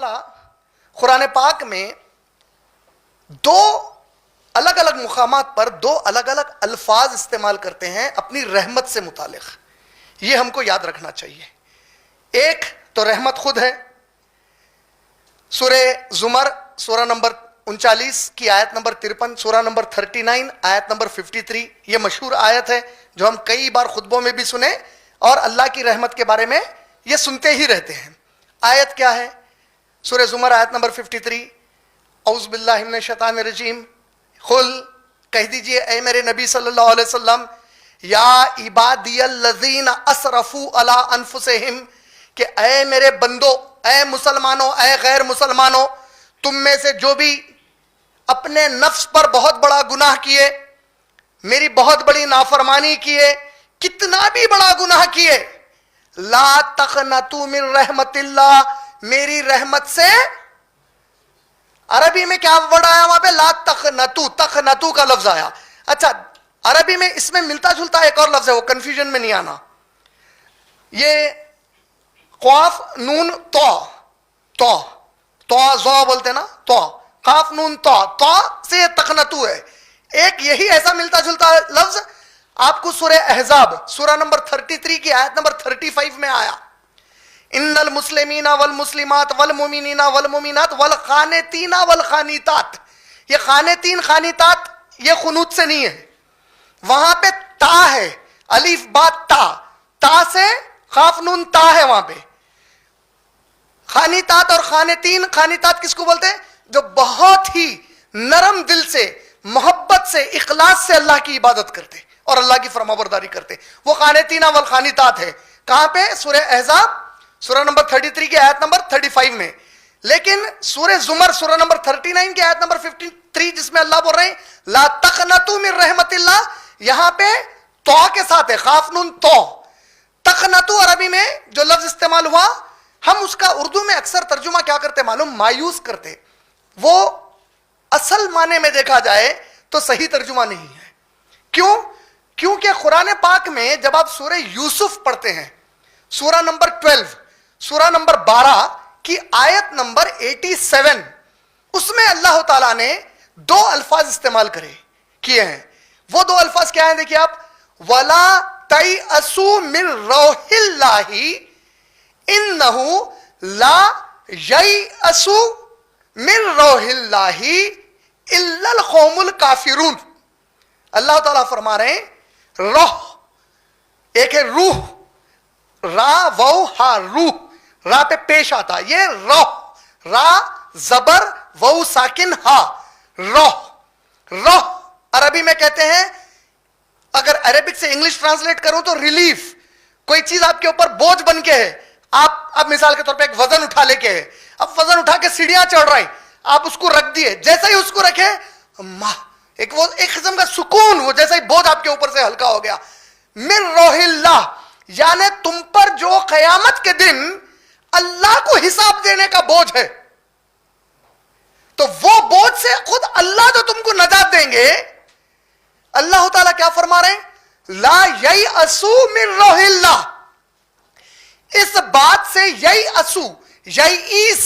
تعالیٰ قرآن پاک میں دو الگ الگ مقامات پر دو الگ الگ الفاظ استعمال کرتے ہیں اپنی رحمت سے متعلق. یہ ہم کو یاد رکھنا چاہیے. ایک تو رحمت خود ہے. سورہ زمر سورہ نمبر 39 کی آیت نمبر 53, سورہ نمبر 39 آیت نمبر 53, یہ مشہور آیت ہے جو ہم کئی بار خطبوں میں بھی سنے اور اللہ کی رحمت کے بارے میں یہ سنتے ہی رہتے ہیں. آیت کیا ہے؟ سورہ زمر آیت نمبر 53, اعوذ باللہ من الشیطان الرجیم. قل کہہ دیجئے اے میرے نبی صلی اللہ علیہ وسلم, یا عبادی الذین اسرفوا علی انفسہم, کہ اے میرے بندو, اے مسلمانوں, اے غیر مسلمانوں, تم میں سے جو بھی اپنے نفس پر بہت بڑا گناہ کیے, میری بہت بڑی نافرمانی کیے, کتنا بھی بڑا گناہ کیے, لا تقنطوا من رحمت اللہ, میری رحمت سے. عربی میں کیا ورڈ آیا وہاں پہ؟ لا تقنطوا, تقنطوا کا لفظ آیا. اچھا, عربی میں اس میں ملتا جلتا ایک اور لفظ ہے, وہ کنفیوژن میں نہیں آنا. یہ قاف نون تو, تو زو بولتے نا, تو قاف نون تو سے یہ تقنطوا ہے. ایک یہی ایسا ملتا جلتا لفظ آپ کو سورہ احزاب سورہ نمبر 33 کی آیت نمبر 35 میں آیا, ان المسلمین والمسلمات والمؤمنین والمؤمنات والقانتین والقانتات. یہ قانتین قانتات یہ قنوت سے نہیں ہے, وہاں پہ تا ہے, الف با تا, تا سے قاف نون تا ہے وہاں پہ. قانتات اور قانتین, قانتات کس کو بولتے ہیں؟ جو بہت ہی نرم دل سے, محبت سے, اخلاص سے اللہ کی عبادت کرتے اور اللہ کی فرمانبرداری کرتے, وہ قانتین والقانتات ہے. کہاں پہ؟ سورہ احزاب سورہ نمبر 33 کی آیت نمبر 35 میں. لیکن سورہ زمر سورہ نمبر 39 کی آیت نمبر 53 جس میں اللہ بول رہے ہیں لا تقنطوا من رحمت اللہ, یہاں پہ تو کے ساتھ ہے, قاف نون تو. تقنطوا عربی میں جو لفظ استعمال ہوا, ہم اس کا اردو میں اکثر ترجمہ کیا کرتے معلوم؟ مایوس کرتے. وہ اصل معنی میں دیکھا جائے تو صحیح ترجمہ نہیں ہے. کیوں؟ کیونکہ قرآن پاک میں جب آپ سورہ یوسف پڑھتے ہیں, سورہ نمبر 12, سورہ نمبر 12 کی آیت نمبر 87, اس میں اللہ تعالیٰ نے دو الفاظ استعمال کیے ہیں. وہ دو الفاظ کیا ہیں دیکھیے آپ, وَلَا تَيْأَسُوا مِن رَوْحِ اللَّهِ إِنَّهُ لَا يَيْأَسُوا مِن رَوْحِ اللَّهِ إِلَّا الْقَوْمُ الْكَافِرُونَ. اللہ تعالیٰ فرما رہے ہیں روح, ایک ہے روح, را وو ہا, روح را پہ پیش آتا, یہ روح, را زبر وو ساکن ہا, روح. روح عربی میں کہتے ہیں, اگر عربک سے انگلش ٹرانسلیٹ کروں تو ریلیف. کوئی چیز آپ کے اوپر بوجھ بن کے ہے, آپ مثال کے طور پہ ایک وزن اٹھا لے کے ہے, اب وزن اٹھا کے سیڑھیاں چڑھ رہے ہیں, آپ اس کو رکھ دیے, جیسے ہی اس کو رکھے ایک قسم کا سکون, وہ جیسے ہی بوجھ آپ کے اوپر سے ہلکا ہو گیا. من روح اللہ, یعنی تم پر جو قیامت کے دن اللہ کو حساب دینے کا بوجھ ہے, تو وہ بوجھ سے خود اللہ جو تم کو نجات دیں گے. اللہ تعالیٰ کیا فرما رہے ہیں؟ لا ییأسوا من روح اللہ. اس بات سے ییأسوا, ییئس,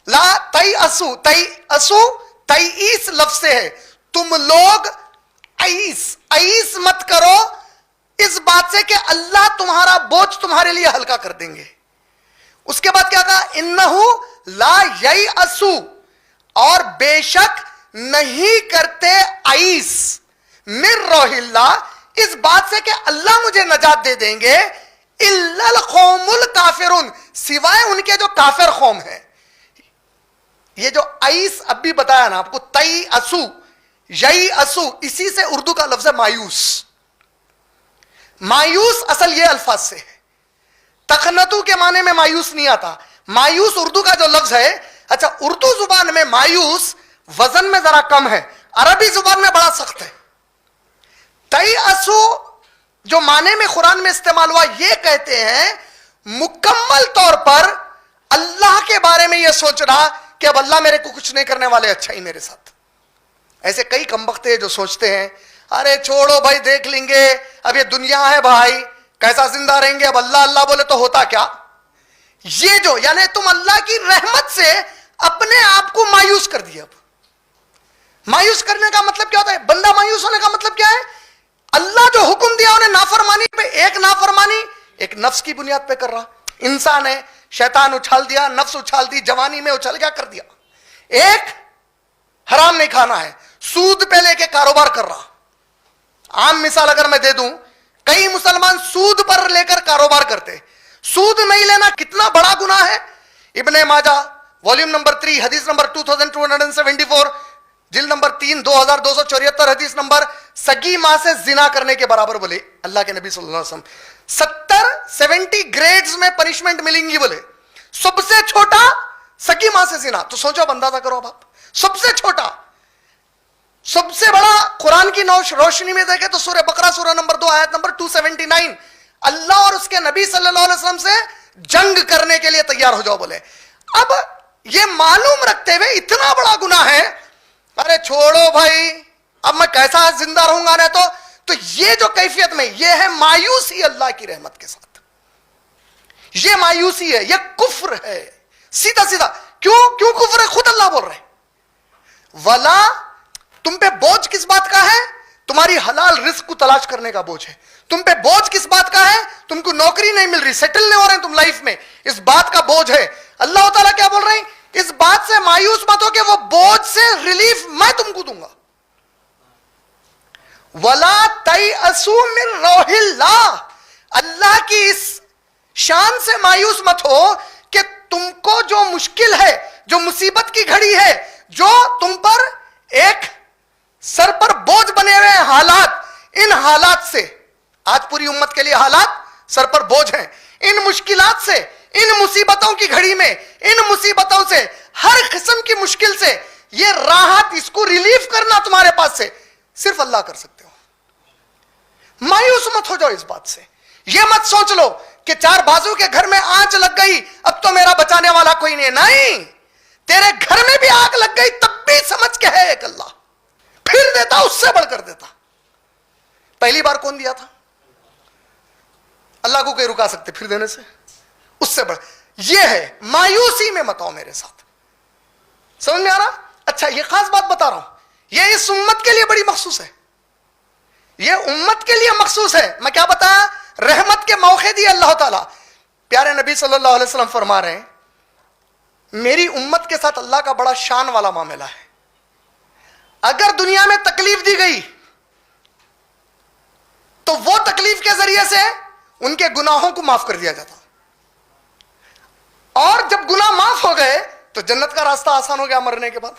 لا تیأسوا, تیأسوا تیئیس لفظ سے ہے, تم لوگ ایس مت کرو اس بات سے کہ اللہ تمہارا بوجھ تمہارے لیے ہلکا کر دیں گے. اس کے بعد کیا کہا؟ انہو لا ییأسوا, اور بے شک نہیں کرتے ایس, من روح اللہ, اس بات سے کہ اللہ مجھے نجات دے دیں گے, الا القوم الکافرون, سوائے ان کے جو کافر قوم ہیں. یہ جو ایس اب بھی بتایا نا آپ کو, تیأسوا, ییأسوا, اسی سے اردو کا لفظ ہے مایوس. مایوس اصل یہ الفاظ سے ہے. تقنطوا کے معنی میں مایوس نہیں آتا. مایوس اردو کا جو لفظ ہے, اچھا اردو زبان میں مایوس وزن میں ذرا کم ہے, عربی زبان میں بڑا سخت ہے. تیأسوا جو معنی میں قرآن میں استعمال ہوا, یہ کہتے ہیں مکمل طور پر اللہ کے بارے میں یہ سوچنا کہ اب اللہ میرے کو کچھ نہیں کرنے والے, اچھا ہی میرے ساتھ. ایسے کئی کمبخت ہیں جو سوچتے ہیں ارے چھوڑو بھائی دیکھ لیں گے, اب یہ دنیا ہے بھائی, کیسا زندہ رہیں گے, اب اللہ اللہ بولے تو ہوتا کیا. یہ جو یعنی تم اللہ کی رحمت سے اپنے آپ کو مایوس کر دیا. اب مایوس کرنے کا مطلب کیا ہوتا ہے؟ بندہ مایوس ہونے کا مطلب کیا ہے؟ اللہ جو حکم دیا انہیں نافرمانی پہ، ایک نافرمانی ایک نفس کی بنیاد پہ کر رہا. انسان ہے، شیطان اچھال دیا، نفس اچھال دی، جوانی میں اچھل گیا، کر دیا. ایک حرام نہیں کھانا ہے، سود پہ لے کے کاروبار کر رہا. عام مثال اگر میں دے دوں، کئی مسلمان سود پر لے کر کاروبار کرتے. سود نہیں لینا کتنا بڑا گناہ ہے. ابن ماجہ والیوم نمبر 3 حدیث نمبر 2274، جلد نمبر 3 2274 حدیث نمبر، سگی ماں سے زنا کرنے کے برابر بولے اللہ کے نبی صلی اللہ علیہ وسلم. 70 گریڈز میں پنشمنٹ ملیں گی بولے. سب سے چھوٹا سگی ماں سے زنا. تو سوچو، اب اندازہ کرو اب آپ، سب سے چھوٹا. سب سے بڑا قرآن کی روشنی میں دیکھیں تو سورہ بقرہ سورہ نمبر 2 آیت نمبر 279، اللہ اور اس کے نبی صلی اللہ علیہ وسلم سے جنگ کرنے کے لیے تیار ہو جاؤ بولے. اب یہ معلوم رکھتے ہوئے اتنا بڑا گناہ ہے، ارے چھوڑو بھائی، اب میں کیسا زندہ رہوں گا. نہ تو یہ جو کیفیت میں، یہ ہے مایوسی اللہ کی رحمت کے ساتھ. یہ مایوسی ہے، یہ کفر ہے سیدھا سیدھا. کیوں کفر ہے؟ خود اللہ بول رہے ہیں ولا. تم پہ بوجھ کس بات کا ہے؟ تمہاری حلال رزق کو تلاش کرنے کا بوجھ ہے. تم پہ بوجھ کس بات کا ہے؟ تم کو نوکری نہیں مل رہی، سیٹل نہیں ہو رہے ہیں تم لائف میں، اس بات کا بوجھ ہے. اللہ تعالیٰ کیا بول رہے ہیں؟ اس بات سے مایوس مت ہو کہ وہ بوجھ سے ریلیف میں تم کو دوں گا. وَلَا تَيْأَسُوا مِن رَوْحِ اللَّهِ. اللہ کی اس شان سے مایوس مت ہو کہ تم کو جو مشکل ہے، جو مصیبت کی گھڑی ہے، جو تم پر ایک سر پر بوجھ بنے ہوئے ہیں حالات، ان حالات سے، آج پوری امت کے لیے حالات سر پر بوجھ ہیں. ان مشکلات سے، ان مصیبتوں کی گھڑی میں، ان مصیبتوں سے، ہر قسم کی مشکل سے یہ راحت، اس کو ریلیف کرنا تمہارے پاس سے صرف اللہ کر سکتے ہو. مایوس مت ہو جاؤ اس بات سے. یہ مت سوچ لو کہ 4 بازو کے گھر میں آنچ لگ گئی، اب تو میرا بچانے والا کوئی نہیں. نہیں، تیرے گھر میں بھی آگ لگ گئی تب بھی سمجھ کے ہے ایک اللہ، پھر دیتا، اس سے بڑھ کر دیتا. پہلی بار کون دیا تھا؟ اللہ کو کوئی رکا سکتے پھر دینے سے؟ اس سے بڑھ. یہ ہے مایوسی میں مت آؤ میرے ساتھ. سمجھ میں آ رہا؟ اچھا، یہ خاص بات بتا رہا ہوں، یہ اس امت کے لیے بڑی مخصوص ہے. یہ امت کے لیے مخصوص ہے. میں کیا بتایا؟ رحمت کے موقع دیے اللہ تعالیٰ. پیارے نبی صلی اللہ علیہ وسلم فرما رہے ہیں میری امت کے ساتھ اللہ کا بڑا شان والا معاملہ ہے. اگر دنیا میں تکلیف دی گئی تو وہ تکلیف کے ذریعے سے ان کے گناہوں کو معاف کر دیا جاتا، اور جب گناہ معاف ہو گئے تو جنت کا راستہ آسان ہو گیا مرنے کے بعد.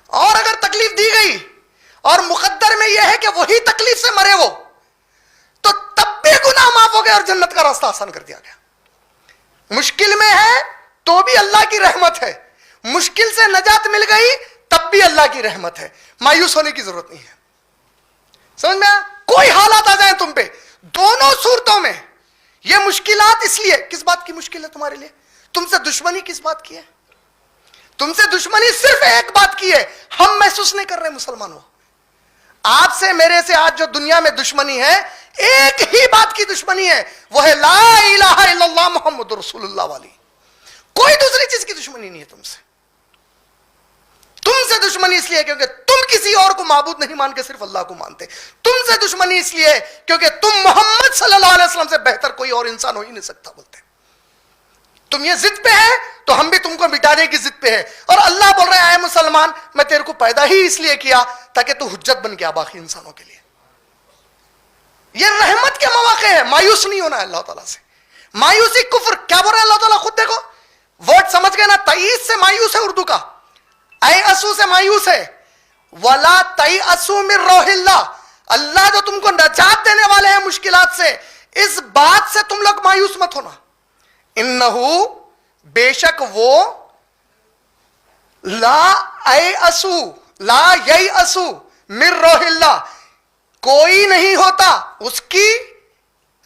اور اگر تکلیف دی گئی اور مقدر میں یہ ہے کہ وہی تکلیف سے مرے وہ، تو تب بھی گناہ معاف ہو گئے اور جنت کا راستہ آسان کر دیا گیا. مشکل میں ہے تو بھی اللہ کی رحمت ہے، مشکل سے نجات مل گئی تب بھی اللہ کی رحمت ہے. مایوس ہونے کی ضرورت نہیں ہے. سمجھ میں؟ کوئی حالات آ جائیں تم پہ، دونوں صورتوں میں یہ مشکلات اس لیے، کس بات کی مشکل ہے تمہارے لیے؟ تم سے دشمنی کس بات کی ہے؟ تم سے دشمنی صرف ایک بات کی ہے، ہم محسوس نہیں کر رہے مسلمانوں. آپ سے میرے سے آج جو دنیا میں دشمنی ہے، ایک ہی بات کی دشمنی ہے، وہ ہے لا الہ الا اللہ محمد رسول اللہ والی. کوئی دوسری چیز کی دشمنی نہیں ہے تم سے. تم سے دشمنی اس لیے کیونکہ تم کسی اور کو معبود نہیں مان کے صرف اللہ کو مانتے. تم سے دشمنی اس لیے کیونکہ تم محمد صلی اللہ علیہ وسلم سے بہتر کوئی اور انسان ہو ہی نہیں سکتا بولتے. تم یہ ضد پہ ہے تو ہم بھی تم کو مٹانے کی ضد پہ ہے. اور اللہ بول رہے ہیں اے مسلمان، میں تیرے کو پیدا ہی اس لیے کیا تاکہ تو حجت بن گیا باقی انسانوں کے لیے. یہ رحمت کے مواقع ہے، مایوس نہیں ہونا ہے اللہ تعالیٰ سے. مایوسی کفر. کیا بول رہے ہیں اللہ تعالیٰ؟ خود دیکھو ورڈ سمجھ گئے نا. تئیس سے مایوس ہے اردو کا، اے اسو سے مایوس ہے. ولا تئیسوا من روح اللہ. اللہ جو تم کو نجات دینے والے ہیں مشکلات سے، اس بات سے تم لوگ مایوس مت ہونا. انہو بے شک وہ، لا یئسوا من روح اللہ، کوئی نہیں ہوتا اس کی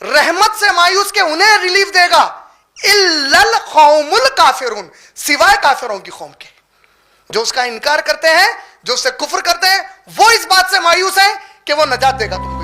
رحمت سے مایوس کہ انہیں ریلیف دے گا، الا القوم الکافرون، سوائے کافروں کی قوم کے. جو اس کا انکار کرتے ہیں، جو اس سے کفر کرتے ہیں، وہ اس بات سے مایوس ہیں کہ وہ نجات دے گا تم.